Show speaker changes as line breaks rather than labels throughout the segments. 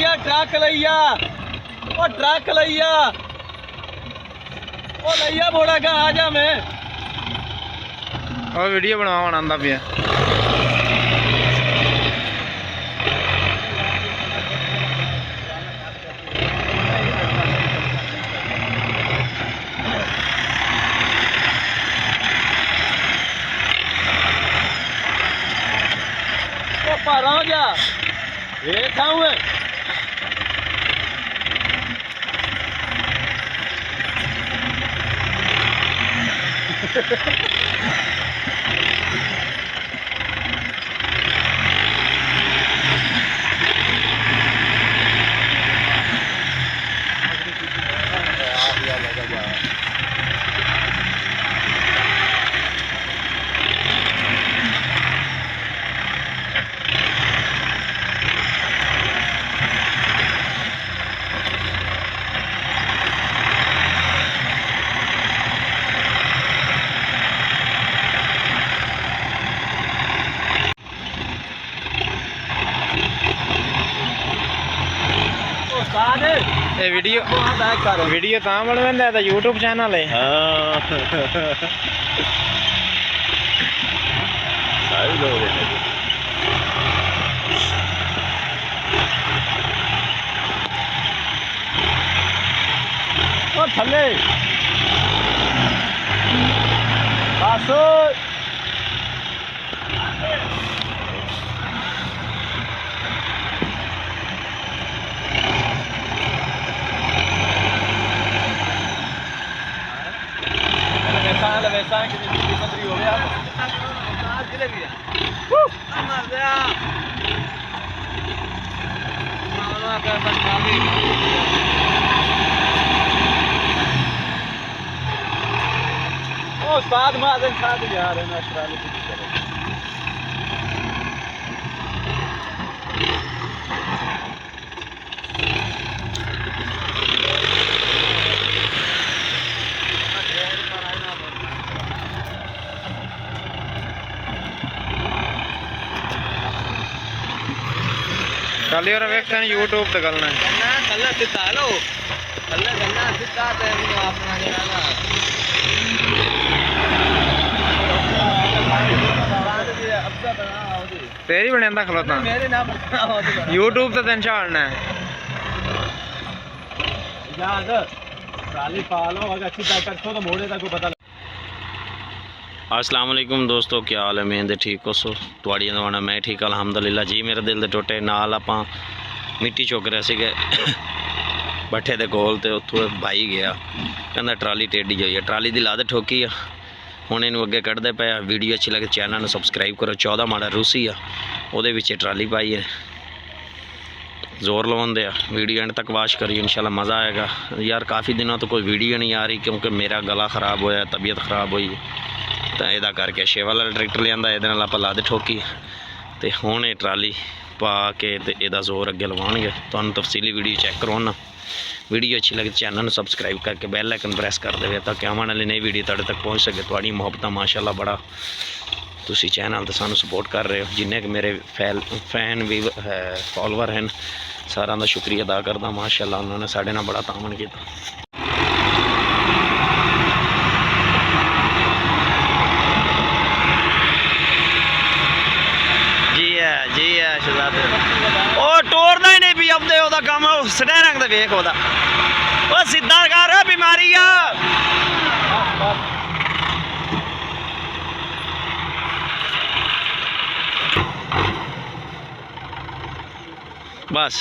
लैया ट्रक लैया ओ ट्रक लैया ओ लैया मोड़ा का आ जा मैं
और वीडियो बनावा आंदा पिया
पारा जा ये खाऊं है
वीडियो तां बन वेंदा है यूट्यूब चैनल है
सारे लोग ओ थल्ले बस वैसा कि मंत्री हो गया उस्ताद माजन साथ जा रहे हैं
कल यार वेखन यूट्यूब ते गलना
कल सीधा हेलो कल गलना सीधा ते अपना जरा
तेरी बनेंदा खलोता
मेरे नाम
यूट्यूब ते तेन छाड़ना है
याद ट्राली पालो अगर अच्छी टाइट रखो तो मोड़े तक को पता
अस्सलाम वालेकुम दोस्तों, क्या हाल है? मैं ठीक हो सो तुआड़ी दवाना मैं ठीक अलहमदुलिल्लाह जी। मेरे दिल दे टोटे नाल आपां मिट्टी चुक रहे सीगे भट्ठे दे कोल ते उत्थों भाई गया कहंदा ट्राली टेढ़ी होई है। ट्राली दी लाद ठोकी आ हुण इहनूं अगे कढ़दे पे। वीडियो अच्छी लगे चैनल नूं सबसक्राइब करो। 14 मॉडल रूसी आ उहदे विच ट्राली पाई है। जोर लवाउंदे आ। वीडियो एंड तक वाच करिए, इंशाल्लाह मज़ा आएगा यार। काफ़ी दिनों तो कोई वीडियो नहीं आ रही क्योंकि मेरा गला खराब होया, तबीयत खराब हुई तो यदा करके छे वाला ट्रैक्टर लिया ये आप लद ठोकी तो हुण ये ट्राली पा के इहदा जोर अगे लवाउणगे। तुहानूं तफसीली वीडियो चैक करवाना। वीडियो अच्छी लगे चैनल को सबसक्राइब करके बैल आइकन प्रेस कर दे ताकि आने वाली नई वीडियो तुहाडे तक पहुँच सके। तुहाडी मुहब्बत माशाअल्लाह बड़ा तुसी चैनल तो सानूं सपोर्ट कर रहे हो। जिन्ने कि मेरे फैन भी फॉलोवर हैं सारा का शुक्रिया अदा करदा माशाअल्लाह। उन्होंने साडे नाल बड़ा तामन किया। जी है शहजादे ओ टोरदा ही नहीं भी अपने ओदा काम स्टैरिंग दे वेख ओदा ओ सीधा कर बीमारी आ बस।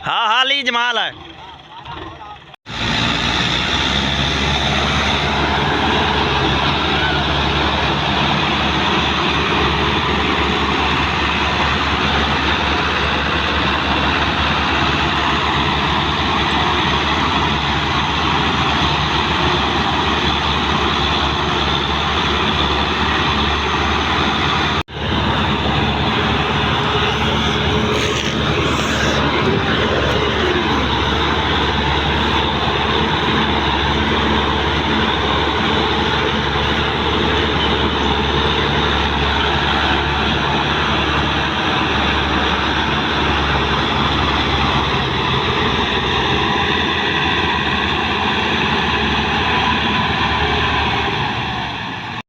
हाँ हाँ ली जमाल है।